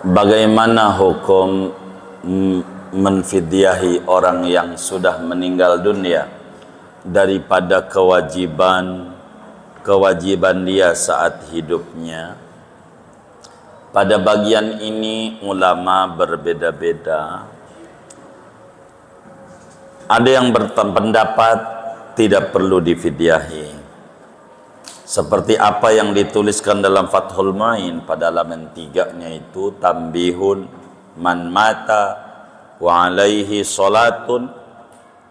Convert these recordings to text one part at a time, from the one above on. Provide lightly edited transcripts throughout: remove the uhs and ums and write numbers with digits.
Bagaimana hukum menfidyahi orang yang sudah meninggal dunia daripada kewajiban dia saat hidupnya? Pada bagian ini ulama berbeda-beda. Ada yang berpendapat tidak perlu difidyahi, seperti apa yang dituliskan dalam Fathul Main pada halaman 3-nya itu, tambihun man mata wa alaihi salatun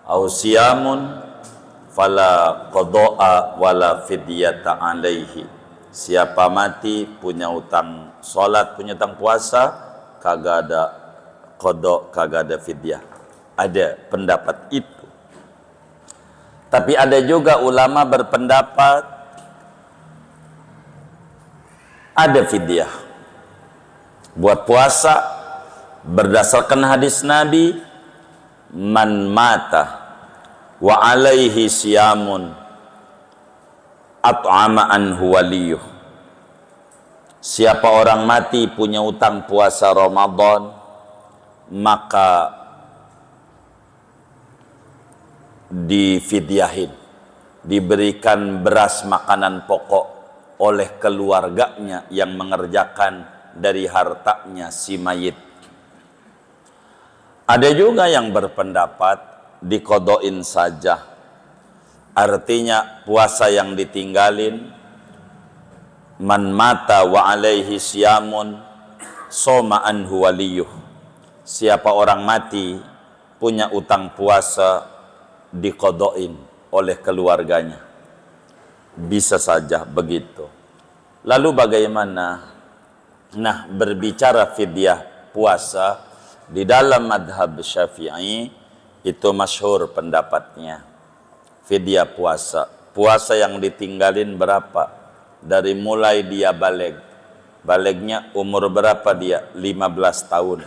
au siyamun fala qada'a wala fidyata alaihi. Siapa mati punya utang salat, punya utang puasa, kagak ada qada, kagak ada fidyah. Ada pendapat itu. Tapi ada juga ulama berpendapat ada fidyah buat puasa berdasarkan hadis Nabi, man mata wa alaihi siyamun at'ama anhu waliyuh. Siapa orang mati punya utang puasa Ramadan, maka difidyahin, diberikan beras makanan pokok oleh keluarganya yang mengerjakan dari hartanya si mayit. Ada juga yang berpendapat dikodoin saja, artinya puasa yang ditinggalin, man mata wa alaihi siyamun soma anhu waliyuh. Siapa orang mati punya utang puasa, dikodoin oleh keluarganya. Bisa saja begitu. Lalu bagaimana? Nah, berbicara fidyah puasa di dalam madhab Syafi'i itu masyhur pendapatnya. Fidyah puasa, puasa yang ditinggalin berapa? Dari mulai dia balegnya umur berapa dia? 15 tahun.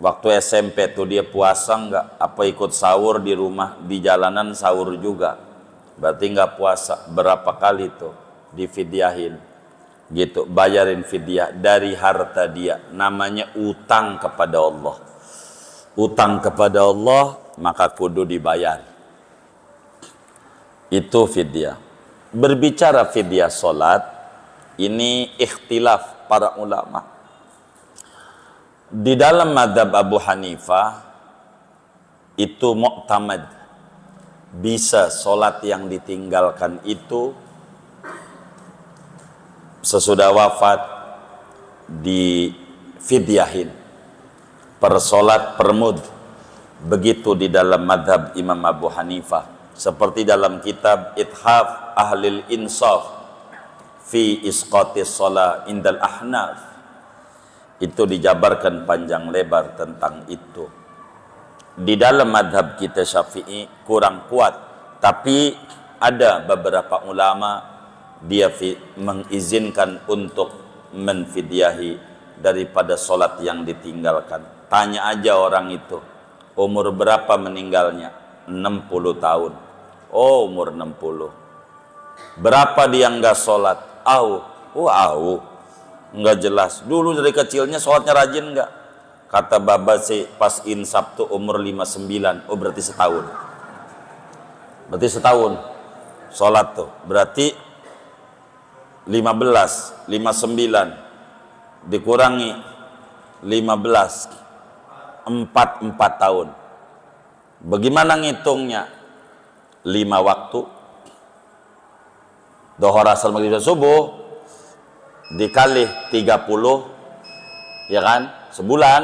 Waktu SMP tuh dia puasa enggak? Apa ikut sahur di rumah, di jalanan sahur juga? Berarti enggak puasa. Berapa kali tuh difidyahin gitu, bayarin fidyah dari harta dia. Namanya utang kepada Allah. Utang kepada Allah maka kudu dibayar. Itu fidyah. Berbicara fidyah solat, ini ikhtilaf para ulama. Di dalam mazhab Abu Hanifah itu mu'tamad, bisa solat yang ditinggalkan itu sesudah wafat di fidyahin per solat per mud. Begitu di dalam madhab Imam Abu Hanifah, seperti dalam kitab Ithaf Ahlil Insaf fi isqatis sholah indal ahnaf, itu dijabarkan panjang lebar tentang itu. Di dalam madhab kita Syafi'i kurang kuat, tapi ada beberapa ulama dia mengizinkan untuk menfidyahi daripada solat yang ditinggalkan. Tanya aja orang itu, umur berapa meninggalnya? 60 tahun. Oh, umur 60. Berapa dia enggak solat? Enggak jelas. Dulu dari kecilnya sholatnya rajin enggak? Kata baba sih pas insaf tuh umur 59. Oh, berarti setahun. Berarti setahun sholat tuh. Berarti 59 dikurangi 15, 4 tahun. Bagaimana ngitungnya? 5 waktu. Dohor, asar, maghrib, subuh dikali 30, ya kan? Sebulan.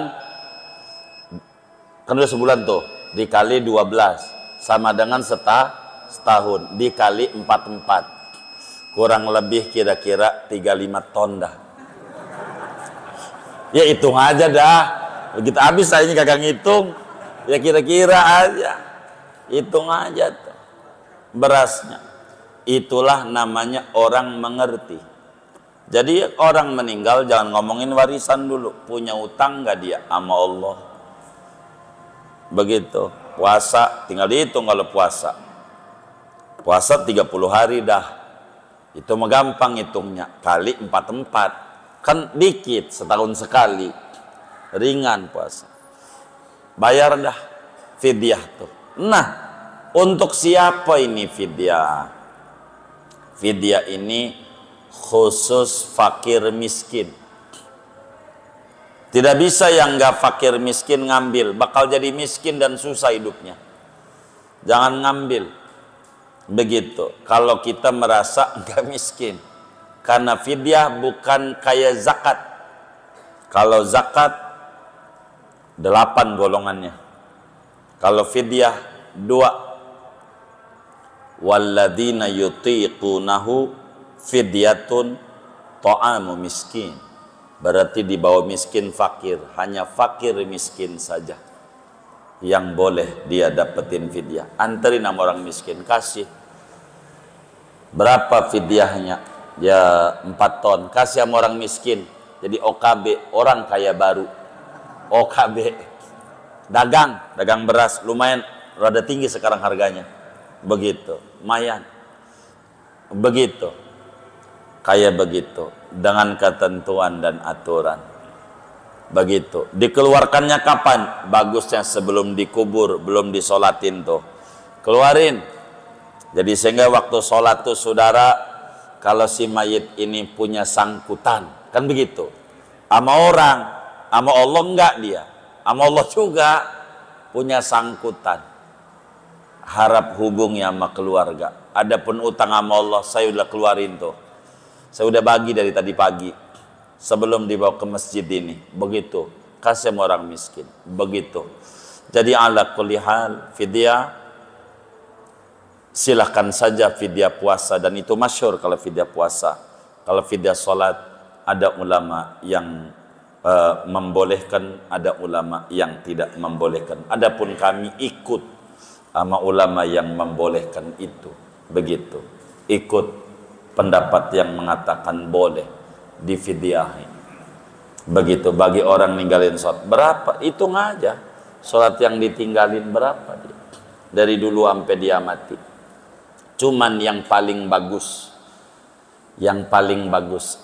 Kan udah sebulan tuh. Dikali 12 sama dengan setahun. Dikali 44. Kurang lebih kira-kira 35 ton dah. Ya hitung aja dah. Begitu habis saya ini kagak ngitung. Ya kira-kira aja. Hitung aja tuh berasnya. Itulah namanya orang mengerti. Jadi orang meninggal jangan ngomongin warisan dulu. Punya utang nggak dia sama Allah? Begitu. Puasa tinggal dihitung kalau puasa. Puasa 30 hari dah. Itu mah gampang hitungnya. Kali 44. Kan dikit setahun sekali. ringan puasa. Bayar dah fidyah tuh. Nah, untuk siapa ini fidyah? Fidyah ini khusus fakir miskin. Tidak bisa yang nggak fakir miskin ngambil, bakal jadi miskin dan susah hidupnya. Jangan ngambil. Begitu. Kalau kita merasa nggak miskin, karena fidyah bukan kayak zakat. Kalau zakat 8 golongannya. Kalau fidyah 2. Walladzina yutiqunahu fidyatun ta'amu miskin. Berarti di bawah miskin fakir, hanya fakir miskin saja yang boleh dia dapetin fidyah. Anterin sama orang miskin, kasih. Berapa fidyahnya? Ya 4 ton, kasih sama orang miskin. Jadi OKB, orang kaya baru. OKB, dagang beras, lumayan rada tinggi sekarang harganya. Begitu, lumayan. Begitu, kayak begitu, dengan ketentuan dan aturan. Begitu. Dikeluarkannya kapan? Bagusnya sebelum dikubur, belum disolatin tuh. Keluarin. Jadi sehingga waktu sholat tuh saudara, kalau si mayit ini punya sangkutan, kan begitu. Sama orang, sama Allah enggak dia. Sama Allah juga punya sangkutan. Harap hubungnya sama keluarga. Adapun utang sama Allah, saya udah keluarin tuh. Saya udah bagi dari tadi pagi sebelum dibawa ke masjid ini. Begitu. Kasih sama orang miskin. Begitu. Jadi ala kulli hal fidyah, silahkan saja fidyah puasa, dan itu masyhur kalau fidyah puasa. Kalau fidyah salat ada ulama yang membolehkan, ada ulama yang tidak membolehkan. Adapun kami ikut sama ulama yang membolehkan itu. Begitu. Ikut pendapat yang mengatakan boleh difidyahin. Begitu. Bagi orang ninggalin sholat berapa, hitung aja sholat yang ditinggalin berapa dia. Dari dulu sampai dia mati. Cuman yang paling bagus,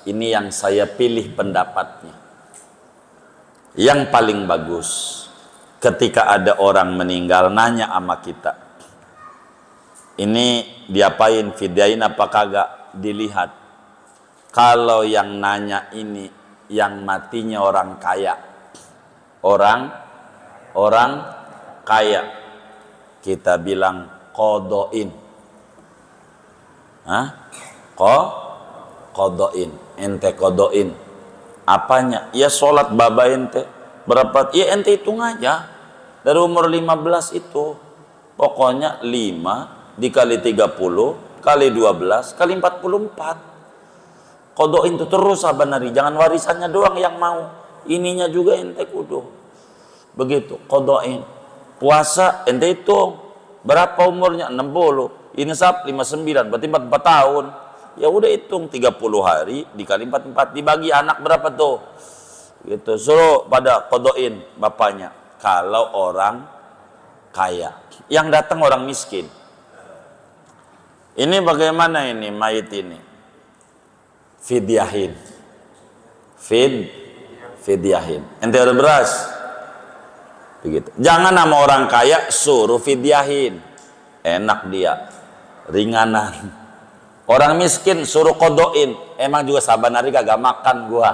ini yang saya pilih pendapatnya. Yang paling bagus, ketika ada orang meninggal nanya sama kita, ini diapain, fidyain apa kagak, dilihat. Kalau yang nanya ini yang matinya orang kaya, orang kaya, kita bilang qodoin. Qodoin, ente qodoin. Apanya? Ya sholat baba ente berapa? Ya ente hitung aja dari umur 15 itu. Pokoknya 5 dikali 30 kali 12 kali 44. Qodoin itu terus sabanari, jangan warisannya doang yang mau, ininya juga ente kudu. Begitu, qodoin. Puasa ente hitung berapa umurnya, 60, insaf 59, berarti 44 tahun. Ya udah hitung 30 hari dikali 44, dibagi anak berapa tuh? Gitu, suruh pada qodoin bapaknya. Kalau orang kaya, yang datang orang miskin. Ini bagaimana ini mayit ini? Fidyahin. Fidyahin. Ente ada beras. Begitu. Jangan nama orang kaya suruh fidyahin. Enak dia. Ringanan. Orang miskin suruh qodoin. Emang juga saban hari kagak makan gua.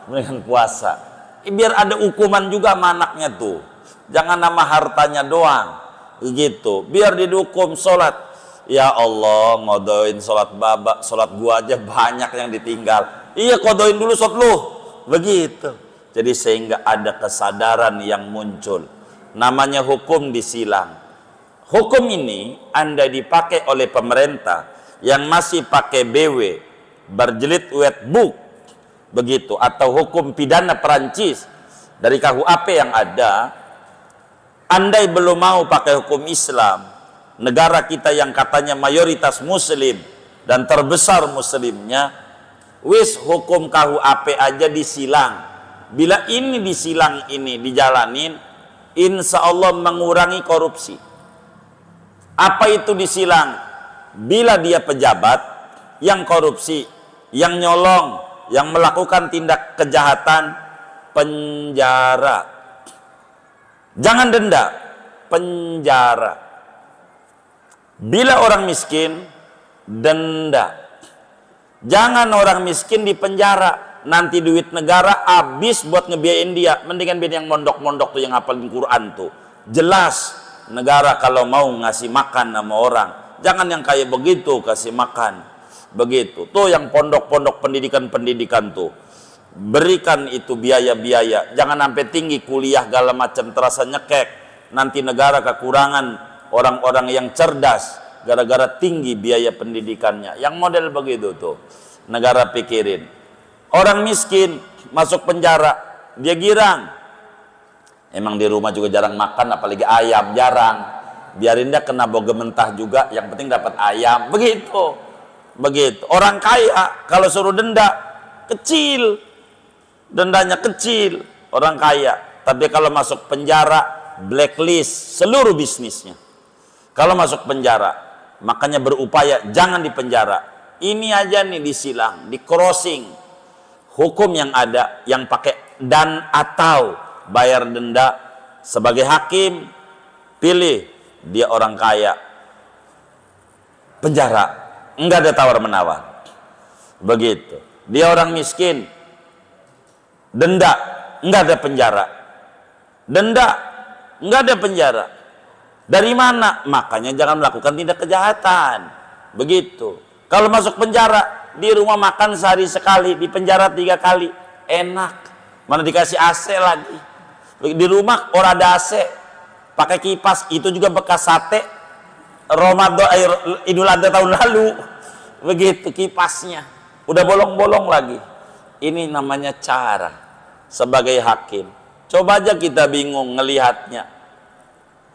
Mendingan puasa. Biar ada hukuman juga sama anaknya tuh. Jangan nama hartanya doang. Gitu. Biar dihukum sholat. Ya Allah, ngodoin sholat babak, sholat gua aja banyak yang ditinggal. Iya, qodoin dulu sholat lu. Begitu. Jadi sehingga ada kesadaran yang muncul. Namanya hukum disilang. Hukum ini andai dipakai oleh pemerintah yang masih pakai BW, berjilid wet book, begitu, atau hukum pidana Perancis dari KUHP yang ada, andai belum mau pakai hukum Islam, negara kita yang katanya mayoritas muslim dan terbesar muslimnya, wis hukum KUHP aja disilang. Bila ini disilang, ini dijalanin, insya Allah mengurangi korupsi. Apa itu disilang? Bila dia pejabat yang korupsi, yang nyolong, yang melakukan tindak kejahatan, penjara. Jangan denda, penjara. Bila orang miskin, denda. Jangan orang miskin di penjara, nanti duit negara habis buat ngebiayain dia. Mendingan biar yang mondok-mondok tuh, yang hafalin Quran tuh. Jelas negara kalau mau ngasih makan sama orang, jangan yang kayak begitu kasih makan. Begitu. Tuh yang pondok-pondok pendidikan tuh. Berikan itu biaya-biaya. Jangan sampai tinggi kuliah segala macam terasa nyekek. Nanti negara kekurangan orang-orang yang cerdas gara-gara tinggi biaya pendidikannya. Yang model begitu tuh negara pikirin. Orang miskin masuk penjara, dia girang. Emang di rumah juga jarang makan, apalagi ayam jarang. Biarin dia kena boga mentah juga, yang penting dapat ayam. Begitu. Begitu. Orang kaya kalau suruh denda kecil, dendanya kecil, orang kaya. Tapi kalau masuk penjara, blacklist seluruh bisnisnya. Kalau masuk penjara, makanya berupaya jangan di penjara. Ini aja nih disilang, di crossing. Hukum yang ada, yang pakai dan atau bayar denda. Sebagai hakim, pilih dia orang kaya, penjara, enggak ada tawar menawar. Begitu. Dia orang miskin, denda, enggak ada penjara. Denda, enggak ada penjara. Dari mana? Makanya jangan melakukan tindak kejahatan. Begitu. Kalau masuk penjara, di rumah makan sehari sekali, di penjara 3 kali, enak. Mana dikasih AC lagi. Di rumah orang ada AC, pakai kipas, itu juga bekas sate Ramadan, Idul Adha tahun lalu. Begitu kipasnya, udah bolong-bolong lagi. Ini namanya cara sebagai hakim. Coba aja kita bingung ngelihatnya.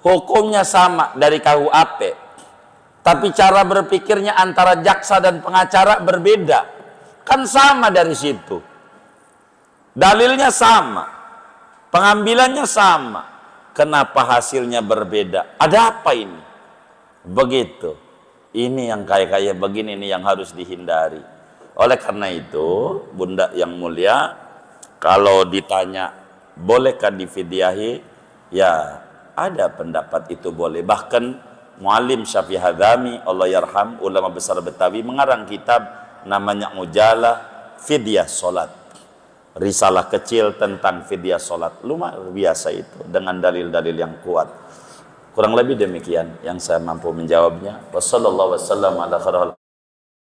Hukumnya sama dari KUHP, tapi cara berpikirnya antara jaksa dan pengacara berbeda. Kan sama dari situ. Dalilnya sama. Pengambilannya sama. Kenapa hasilnya berbeda? Ada apa ini? Begitu. Ini yang kayak begini nih yang harus dihindari. Oleh karena itu, Bunda yang mulia, kalau ditanya bolehkah difidyahi? Ya, ada pendapat itu boleh. Bahkan Muallim Syafi'i Hadzami, Allah yarham, ulama besar Betawi, mengarang kitab namanya Mujalah Fidyah Salat. Risalah kecil tentang fidyah salat. Lumayan biasa itu dengan dalil-dalil yang kuat. Kurang lebih demikian yang saya mampu menjawabnya. Wassallallahu wasallam ala